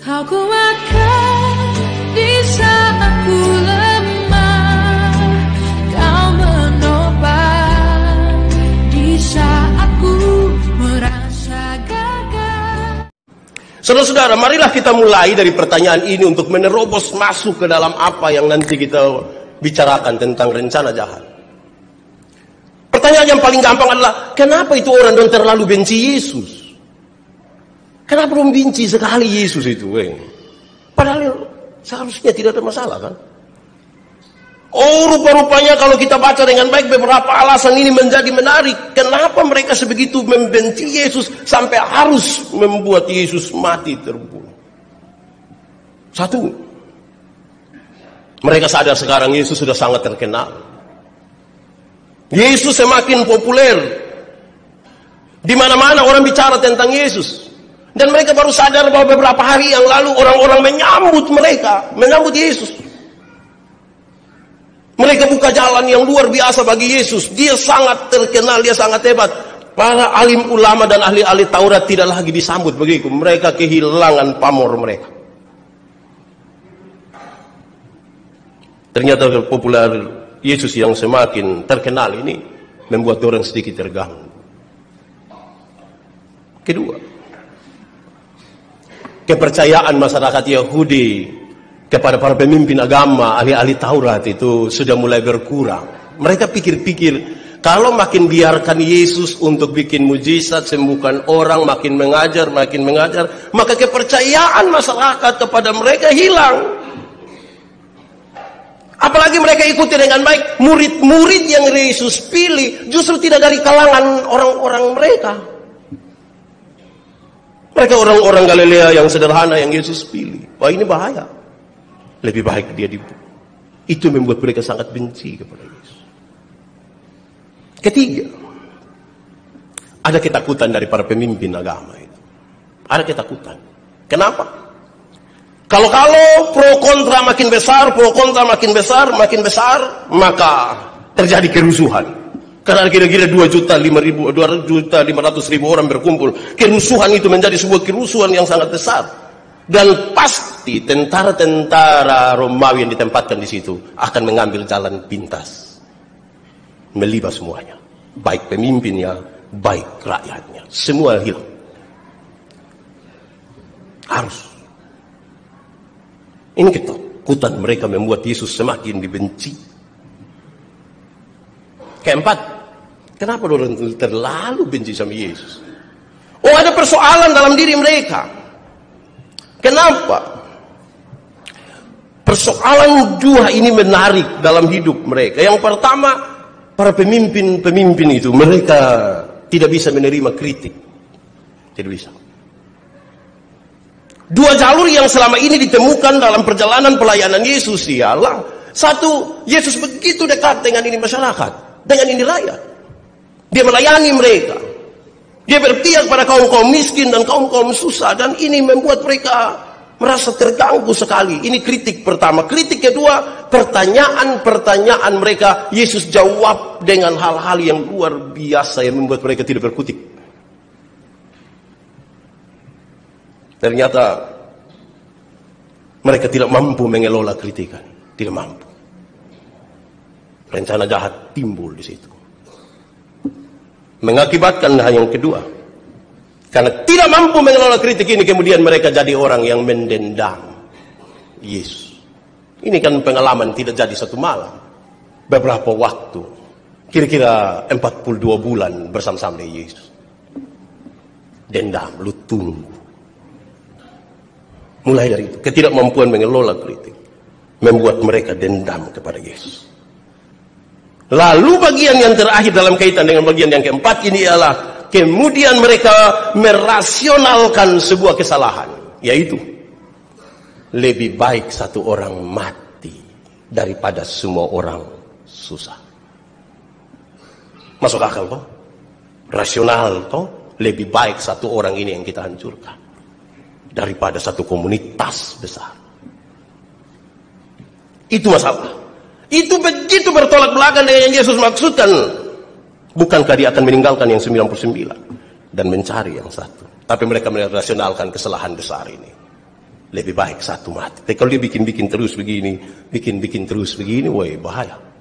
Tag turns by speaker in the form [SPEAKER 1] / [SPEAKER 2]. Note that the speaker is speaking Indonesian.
[SPEAKER 1] Kau kuatkan di saat ku lemah, Kau menopang di saat ku merasa gagal.
[SPEAKER 2] Saudara-saudara, marilah kita mulai dari pertanyaan ini untuk menerobos masuk ke dalam apa yang nanti kita bicarakan tentang rencana jahat. Pertanyaan yang paling gampang adalah, kenapa itu orang yang terlalu benci Yesus? Kenapa membenci sekali Yesus itu? Padahal seharusnya tidak ada masalah kan? Oh, rupa-rupanya kalau kita baca dengan baik beberapa alasan ini menjadi menarik. Kenapa mereka sebegitu membenci Yesus sampai harus membuat Yesus mati terbunuh? Satu, mereka sadar sekarang Yesus sudah sangat terkenal. Yesus semakin populer. Di mana-mana orang bicara tentang Yesus. Dan mereka baru sadar bahwa beberapa hari yang lalu orang-orang menyambut Yesus. Mereka buka jalan yang luar biasa bagi Yesus. Dia sangat terkenal, dia sangat hebat. Para alim ulama dan ahli-ahli Taurat tidak lagi disambut begitu. Mereka kehilangan pamor mereka. Ternyata populer Yesus yang semakin terkenal ini membuat orang sedikit terganggu. Kedua, kepercayaan masyarakat Yahudi kepada para pemimpin agama, ahli-ahli Taurat itu sudah mulai berkurang. Mereka pikir-pikir, kalau makin biarkan Yesus untuk bikin mujizat, sembuhkan orang, makin mengajar, maka kepercayaan masyarakat kepada mereka hilang. Apalagi mereka ikuti dengan baik murid-murid yang Yesus pilih, justru tidak dari kalangan orang-orang mereka. Mereka orang-orang Galilea yang sederhana yang Yesus pilih. Wah, ini bahaya. Lebih baik dia dibunuh. Itu membuat mereka sangat benci kepada Yesus. Ketiga, ada ketakutan dari para pemimpin agama itu. Ada ketakutan. Kenapa? Kalau pro kontra makin besar, maka terjadi kerusuhan. Karena kira-kira 2.500.000 orang berkumpul. Kerusuhan itu menjadi sebuah kerusuhan yang sangat besar. Dan pasti tentara-tentara Romawi yang ditempatkan di situ akan mengambil jalan pintas. Melibas semuanya. Baik pemimpinnya, baik rakyatnya. Semua hilang. Harus. Ini ketakutan mereka membuat Yesus semakin dibenci. Keempat, kenapa orang terlalu benci sama Yesus? Oh, ada persoalan dalam diri mereka. Kenapa? Persoalan dua ini menarik dalam hidup mereka. Yang pertama, para pemimpin itu mereka tidak bisa menerima kritik. Tidak bisa. Dua jalur yang selama ini ditemukan dalam perjalanan pelayanan Yesus ialah, satu, Yesus begitu dekat dengan ini masyarakat, dengan ini rakyat. Dia melayani mereka. Dia berpihak pada kaum-kaum miskin dan kaum-kaum susah, dan ini membuat mereka merasa terganggu sekali. Ini kritik pertama. Kritik kedua, pertanyaan-pertanyaan mereka Yesus jawab dengan hal-hal yang luar biasa yang membuat mereka tidak berkutik. Ternyata mereka tidak mampu mengelola kritikan, tidak mampu. Rencana jahat timbul di situ. Mengakibatkan hal yang kedua, karena tidak mampu mengelola kritik ini, kemudian mereka jadi orang yang mendendam Yesus. Ini kan pengalaman tidak jadi satu malam. Beberapa waktu, kira-kira 42 bulan bersama-sama dengan Yesus. Dendam, lu tunggu. Mulai dari itu, ketidakmampuan mengelola kritik membuat mereka dendam kepada Yesus. Lalu bagian yang terakhir dalam kaitan dengan bagian yang keempat ini ialah kemudian mereka merasionalkan sebuah kesalahan, yaitu lebih baik satu orang mati daripada semua orang susah. Masuk akal toh? Rasional toh? Lebih baik satu orang ini yang kita hancurkan daripada satu komunitas besar. Itu masalah. Itu begitu bertolak belakang dengan yang Yesus maksudkan. Bukankah dia akan meninggalkan yang 99 dan mencari yang satu? Tapi mereka merasionalkan kesalahan besar ini. lebih baik satu mati. Tapi kalau dia bikin-bikin terus begini, bikin-bikin terus begini, woi bahaya.